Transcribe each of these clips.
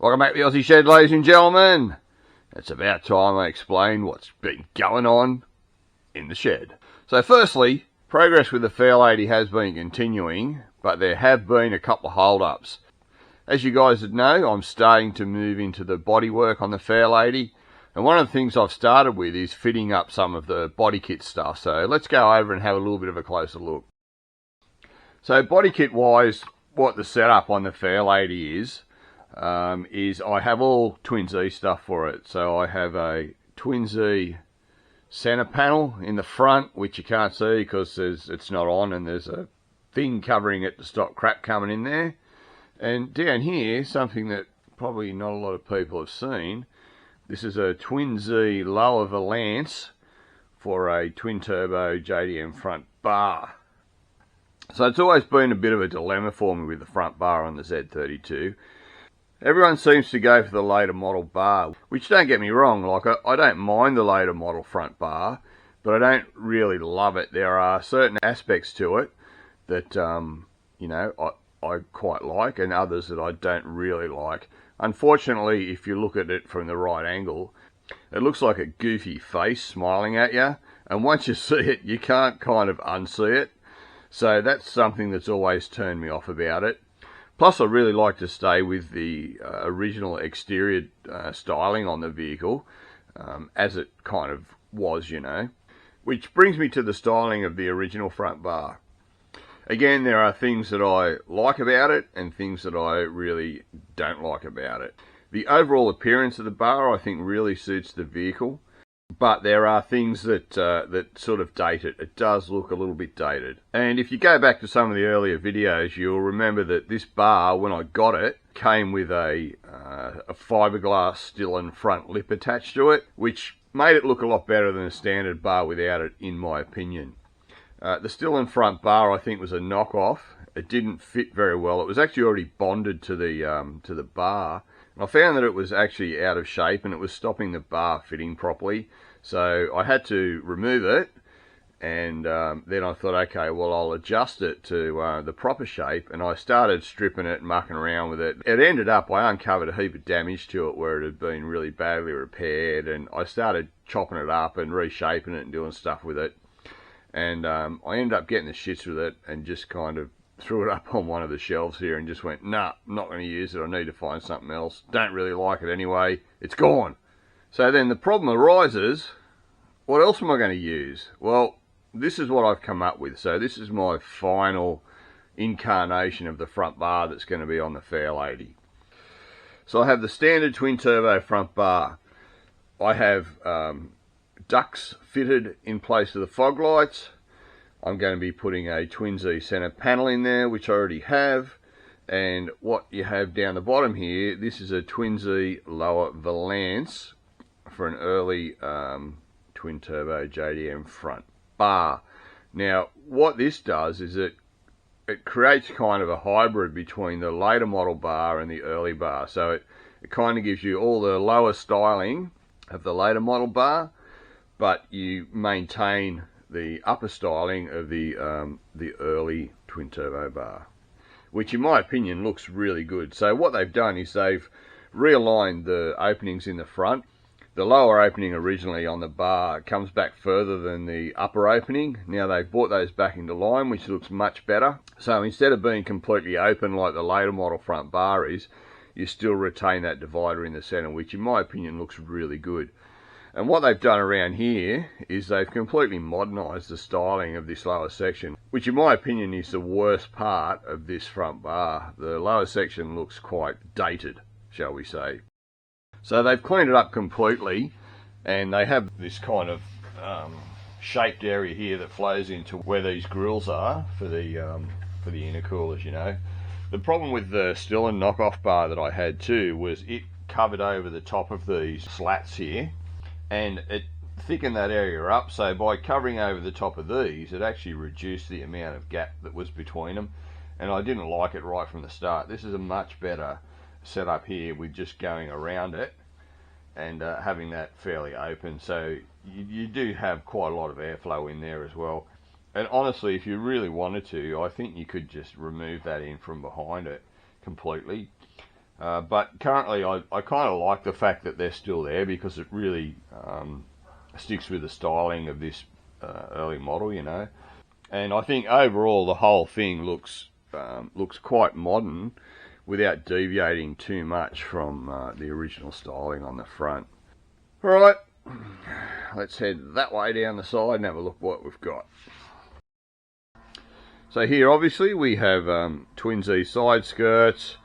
Welcome back to the Aussie Shed, ladies and gentlemen. It's about time I explain what's been going on in the shed. So firstly, progress with the Fairlady has been continuing, but there have been a couple of hold-ups. As you guys would know, I'm starting to move into the bodywork on the Fairlady, and one of the things I've started with is fitting up some of the body kit stuff. So let's go over and have a little bit of a closer look. So body kit wise, what the setup on the Fairlady is I have all Twin Z stuff for it. So I have a Twin Z center panel in the front, which you can't see because it's not on, and there's a thing covering it to stop crap coming in there. And down here, something that probably not a lot of people have seen, this is a Twin Z lower valance for a twin turbo JDM front bar. So it's always been a bit of a dilemma for me with the front bar on the Z32. Everyone seems to go for the later model bar, which, don't get me wrong, like I don't mind the later model front bar, but I don't really love it. There are certain aspects to it that, you know, I quite like, and others that I don't really like. Unfortunately, if you look at it from the right angle, it looks like a goofy face smiling at you, and once you see it, you can't kind of unsee it. So that's something that's always turned me off about it. Plus, I really like to stay with the original exterior styling on the vehicle, as it kind of was, you know. Which brings me to the styling of the original front bar. Again, there are things that I like about it and things that I really don't like about it. The overall appearance of the bar, I think, really suits the vehicle. But there are things that sort of date it. It does look a little bit dated. And if you go back to some of the earlier videos, you'll remember that this bar, when I got it, came with a fiberglass Stillen front lip attached to it, which made it look a lot better than a standard bar without it, in my opinion. The Stillen front bar, I think, was a knockoff. It didn't fit very well. It was actually already bonded to the bar. I found that it was actually out of shape and it was stopping the bar fitting properly. So I had to remove it, and then I thought, okay, well, I'll adjust it to the proper shape, and I started stripping it and mucking around with it. It ended up, I uncovered a heap of damage to it where it had been really badly repaired, and I started chopping it up and reshaping it and doing stuff with it. And I ended up getting the shits with it and just kind of threw it up on one of the shelves here and just went, nah, I'm not going to use it. I need to find something else. Don't really like it anyway. It's gone. So then the problem arises, what else am I going to use? Well, this is what I've come up with. So this is my final incarnation of the front bar that's going to be on the Fairlady. So I have the standard twin turbo front bar. I have ducts fitted in place of the fog lights. I'm going to be putting a Twin Z center panel in there, which I already have. And what you have down the bottom here, this is a Twin Z lower valance for an early twin turbo JDM front bar. Now, what this does is it creates kind of a hybrid between the later model bar and the early bar. So it kind of gives you all the lower styling of the later model bar, but you maintain the upper styling of the early twin turbo bar, which in my opinion looks really good. So what they've done is they've realigned the openings in the front. The lower opening originally on the bar comes back further than the upper opening. Now they've brought those back into line, which looks much better. So instead of being completely open like the later model front bar is, you still retain that divider in the center, which in my opinion looks really good. And what they've done around here is they've completely modernised the styling of this lower section, which in my opinion is the worst part of this front bar. The lower section looks quite dated, shall we say. So they've cleaned it up completely, and they have this kind of shaped area here that flows into where these grills are for the intercoolers, you know. The problem with the Stillen knockoff bar that I had too was it covered over the top of these slats here, and it thickened that area up. So by covering over the top of these, it actually reduced the amount of gap that was between them, and I didn't like it right from the start. This is a much better setup here with just going around it and having that fairly open, so you do have quite a lot of airflow in there as well. And honestly, if you really wanted to, I think you could just remove that in from behind it completely. But currently I kind of like the fact that they're still there, because it really sticks with the styling of this early model, you know. And I think overall the whole thing looks quite modern without deviating too much from the original styling on the front. Alright, let's head that way down the side and have a look what we've got. So here obviously we have Twin Z side skirts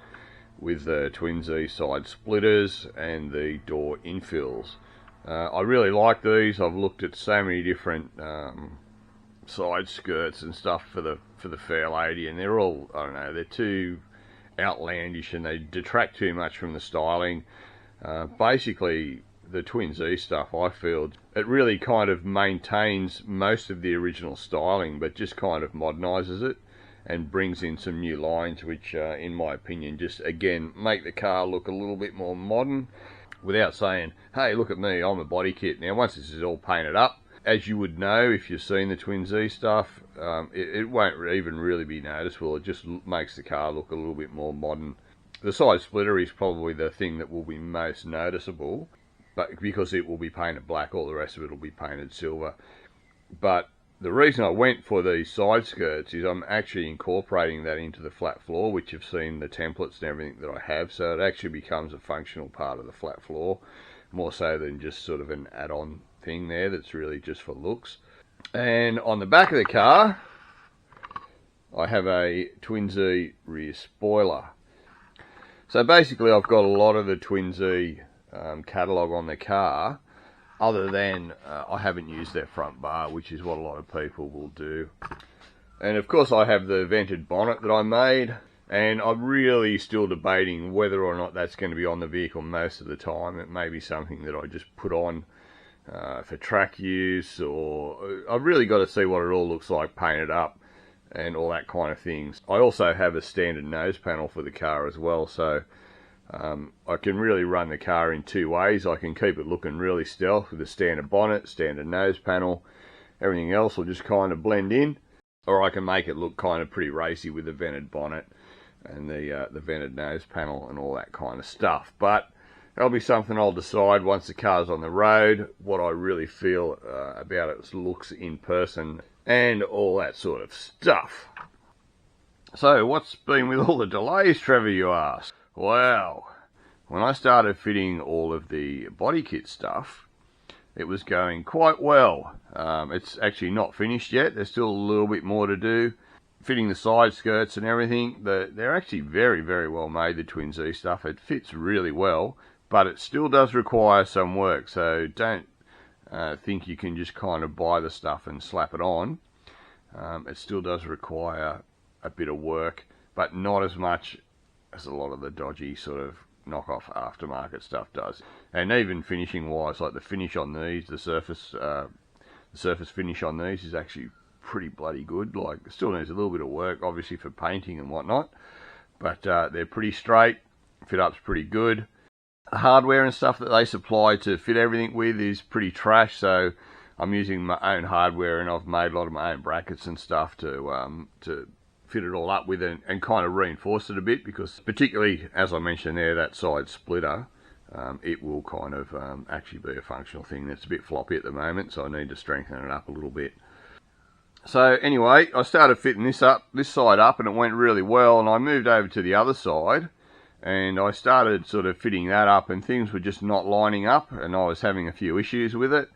with the Twin Z side splitters and the door infills. I really like these. I've looked at so many different side skirts and stuff for the Fairlady, and they're all, I don't know, they're too outlandish and they detract too much from the styling. Basically the Twin Z stuff, I feel it really kind of maintains most of the original styling, but just kind of modernizes it and brings in some new lines, which in my opinion just again make the car look a little bit more modern, without saying, hey, look at me, I'm a body kit. Now once this is all painted up, as you would know if you've seen the Twin Z stuff, it won't even really be noticeable. It just makes the car look a little bit more modern. The side splitter is probably the thing that will be most noticeable, but because it will be painted black, all the rest of it will be painted silver. But the reason I went for these side skirts is I'm actually incorporating that into the flat floor, which you've seen the templates and everything that I have, so it actually becomes a functional part of the flat floor, more so than just sort of an add-on thing there that's really just for looks. And on the back of the car I have a Twin Z rear spoiler. So basically I've got a lot of the Twin Z catalogue on the car, other than I haven't used their front bar, which is what a lot of people will do. And of course I have the vented bonnet that I made, and I'm really still debating whether or not that's going to be on the vehicle most of the time. It may be something that I just put on for track use, or I've really got to see what it all looks like painted up and all that kind of things. I also have a standard nose panel for the car as well, so I can really run the car in two ways. I can keep it looking really stealth with a standard bonnet, standard nose panel, everything else will just kind of blend in, or I can make it look kind of pretty racy with the vented bonnet and the vented nose panel and all that kind of stuff. But that'll be something I'll decide once the car's on the road, what I really feel about its looks in person and all that sort of stuff. So what's been with all the delays, Trevor, you ask? Well, when I started fitting all of the body kit stuff, it was going quite well. It's actually not finished yet. There's still a little bit more to do. Fitting the side skirts and everything, they're actually very, very well made, the Twin Z stuff. It fits really well, but it still does require some work. So don't think you can just kind of buy the stuff and slap it on. It still does require a bit of work, but not as much as a lot of the dodgy sort of knockoff aftermarket stuff does. And even finishing wise, like the finish on these, the surface finish on these is actually pretty bloody good. Like, it still needs a little bit of work obviously for painting and whatnot, but they're pretty straight, fit up's pretty good. The hardware and stuff that they supply to fit everything with is pretty trash, so I'm using my own hardware, and I've made a lot of my own brackets and stuff to fit it all up with and kind of reinforce it a bit, because particularly, as I mentioned there, that side splitter, it will kind of actually be a functional thing. That's a bit floppy at the moment, so I need to strengthen it up a little bit. So anyway, I started fitting this side up, and it went really well, and I moved over to the other side, and I started sort of fitting that up, and things were just not lining up, and I was having a few issues with it.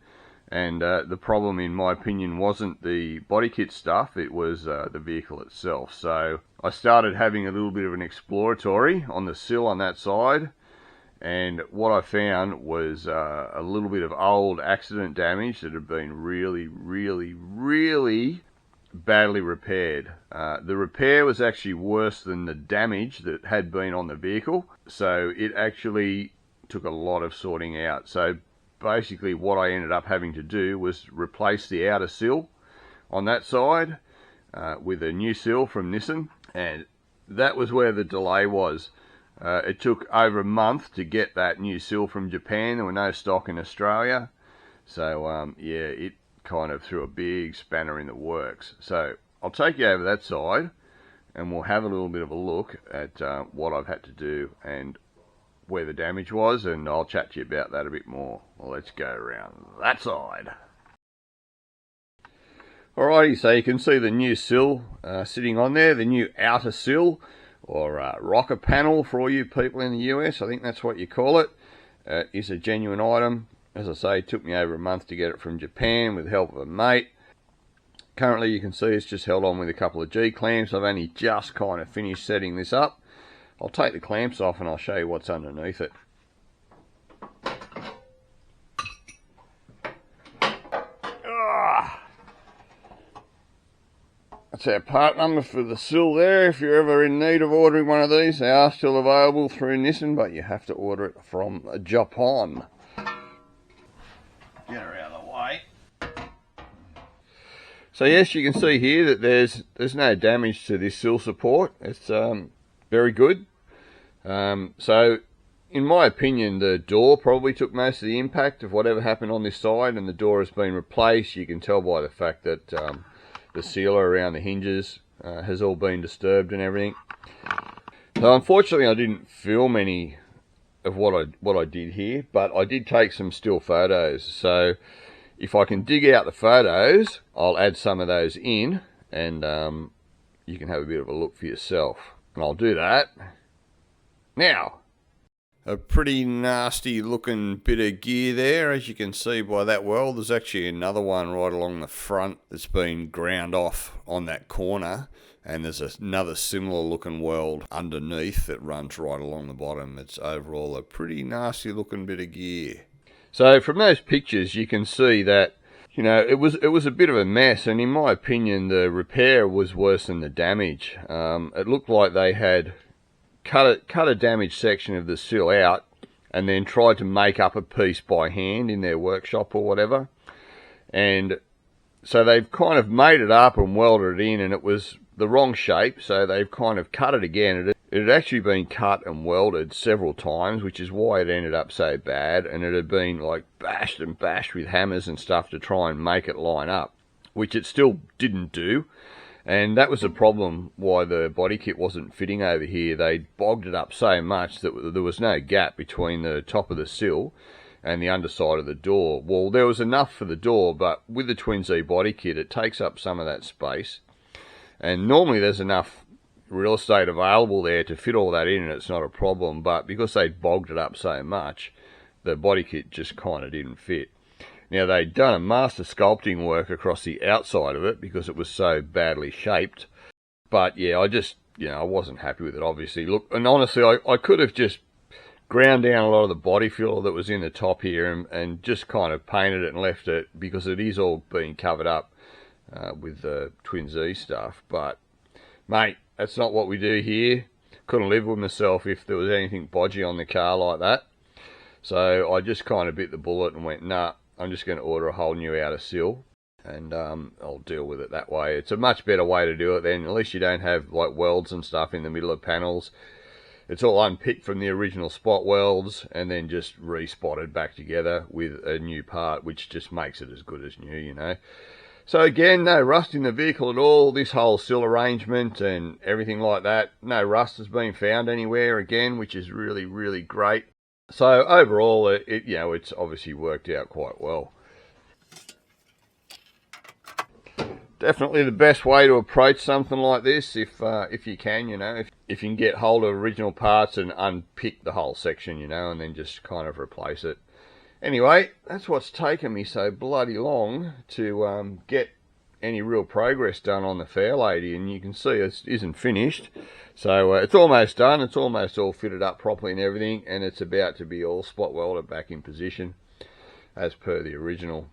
And the problem, in my opinion, wasn't the body kit stuff, it was the vehicle itself. So I started having a little bit of an exploratory on the sill on that side, and what I found was a little bit of old accident damage that had been really, really, really badly repaired. The repair was actually worse than the damage that had been on the vehicle, so it actually took a lot of sorting out. So basically what I ended up having to do was replace the outer sill on that side with a new sill from Nissan, and that was where the delay was. It took over a month to get that new sill from Japan. There were no stock in Australia, so yeah, it kind of threw a big spanner in the works. So I'll take you over that side and we'll have a little bit of a look at what I've had to do and where the damage was, and I'll chat to you about that a bit more. Well, let's go around that side. Alrighty, so you can see the new sill sitting on there, the new outer sill, or rocker panel for all you people in the US, I think that's what you call it. It is a genuine item. As I say, it took me over a month to get it from Japan with the help of a mate. Currently you can see it's just held on with a couple of G-clamps. I've only just kind of finished setting this up. I'll take the clamps off and I'll show you what's underneath it. That's our part number for the sill there. If you're ever in need of ordering one of these, they are still available through Nissan, but you have to order it from Japan. Get her out of the way. So yes, you can see here that there's no damage to this sill support. It's very good. So in my opinion, the door probably took most of the impact of whatever happened on this side, and the door has been replaced. You can tell by the fact that the sealer around the hinges has all been disturbed and everything. So unfortunately I didn't film any of what I did here, but I did take some still photos. So if I can dig out the photos, I'll add some of those in, and you can have a bit of a look for yourself. And I'll do that now. A pretty nasty looking bit of gear there, as you can see by that weld. There's actually another one right along the front that's been ground off on that corner, and there's another similar looking weld underneath that runs right along the bottom. It's overall a pretty nasty looking bit of gear. So from those pictures you can see that, you know, it was a bit of a mess, and in my opinion the repair was worse than the damage. It looked like they had cut a damaged section of the sill out and then tried to make up a piece by hand in their workshop or whatever, and so they've kind of made it up and welded it in, and it was the wrong shape, so they've kind of cut it again. It had actually been cut and welded several times, which is why it ended up so bad, and it had been like bashed and bashed with hammers and stuff to try and make it line up, which it still didn't do. And that was the problem why the body kit wasn't fitting over here. They bogged it up so much that there was no gap between the top of the sill and the underside of the door. Well, there was enough for the door, but with the Twin Z body kit, it takes up some of that space. And normally there's enough real estate available there to fit all that in, and it's not a problem. But because they bogged it up so much, the body kit just kind of didn't fit. Now, they'd done a master sculpting work across the outside of it because it was so badly shaped. But yeah, I wasn't happy with it, obviously. Look, and honestly, I could have just ground down a lot of the body filler that was in the top here and just kind of painted it and left it, because it is all being covered up with the Twin Z stuff. But, mate, that's not what we do here. Couldn't live with myself if there was anything bodgy on the car like that. So I just kind of bit the bullet and went, nah, I'm just going to order a whole new outer sill, and I'll deal with it that way. It's a much better way to do it then. At least you don't have like welds and stuff in the middle of panels. It's all unpicked from the original spot welds and then just re-spotted back together with a new part, which just makes it as good as new, you know. So again, no rust in the vehicle at all. This whole sill arrangement and everything like that, no rust has been found anywhere again, which is really, really great. So overall, it's obviously worked out quite well. Definitely the best way to approach something like this, if you can, you know, if you can get hold of original parts and unpick the whole section, you know, and then just kind of replace it. Anyway, that's what's taken me so bloody long to get any real progress done on the Fairlady, and you can see it isn't finished. So it's almost done. It's almost all fitted up properly and everything, and it's about to be all spot welded back in position as per the original.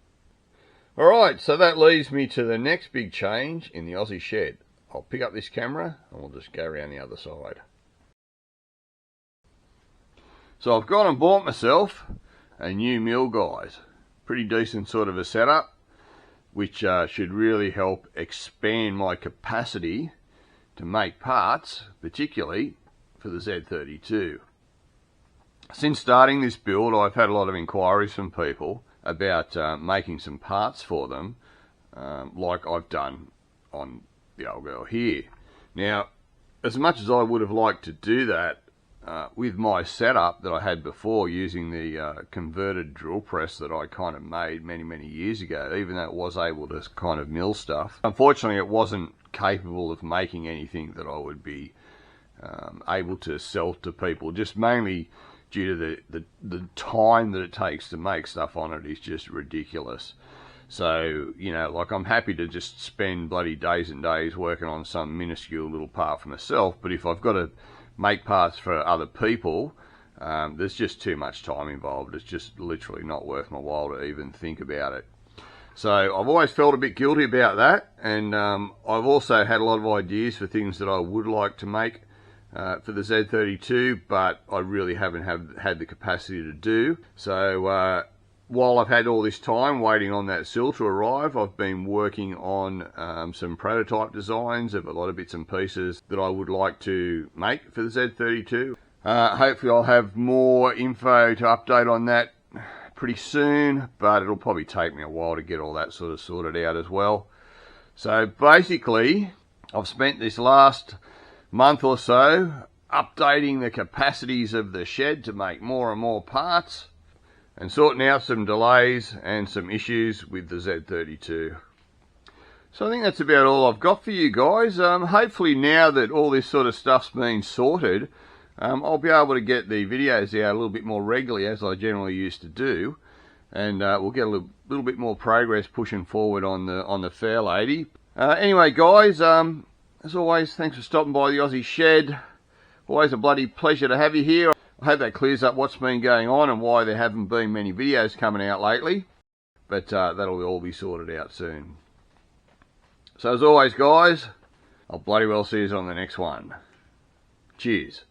Alright, so that leads me to the next big change in the Aussie shed. I'll pick up this camera and we'll just go around the other side. So I've gone and bought myself a new mill, guys. Pretty decent sort of a setup, which should really help expand my capacity to make parts, particularly for the Z32. Since starting this build, I've had a lot of inquiries from people about making some parts for them, like I've done on the old girl here. Now, as much as I would have liked to do that, with my setup that I had before, using the converted drill press that I kind of made many years ago, even though it was able to kind of mill stuff, unfortunately it wasn't capable of making anything that I would be able to sell to people, just mainly due to the time that it takes to make stuff on it is just ridiculous. So, you know, like, I'm happy to just spend bloody days and days working on some minuscule little part for myself, but if I've got to make parts for other people, there's just too much time involved. It's just literally not worth my while to even think about it. So I've always felt a bit guilty about that, and I've also had a lot of ideas for things that I would like to make for the Z32, but I really haven't had the capacity to do. So while I've had all this time waiting on that sill to arrive, I've been working on some prototype designs of a lot of bits and pieces that I would like to make for the Z32. Hopefully I'll have more info to update on that pretty soon, but it'll probably take me a while to get all that sort of sorted out as well. So basically, I've spent this last month or so updating the capacities of the shed to make more and more parts, and sorting out some delays and some issues with the Z32. So I think that's about all I've got for you guys. Hopefully now that all this sort of stuff's been sorted, I'll be able to get the videos out a little bit more regularly, as I generally used to do, and we'll get a little bit more progress pushing forward on the Fairlady. Anyway guys, as always, thanks for stopping by the Aussie Shed. Always a bloody pleasure to have you here. I hope that clears up what's been going on and why there haven't been many videos coming out lately. But that'll all be sorted out soon. So as always guys, I'll bloody well see you on the next one. Cheers.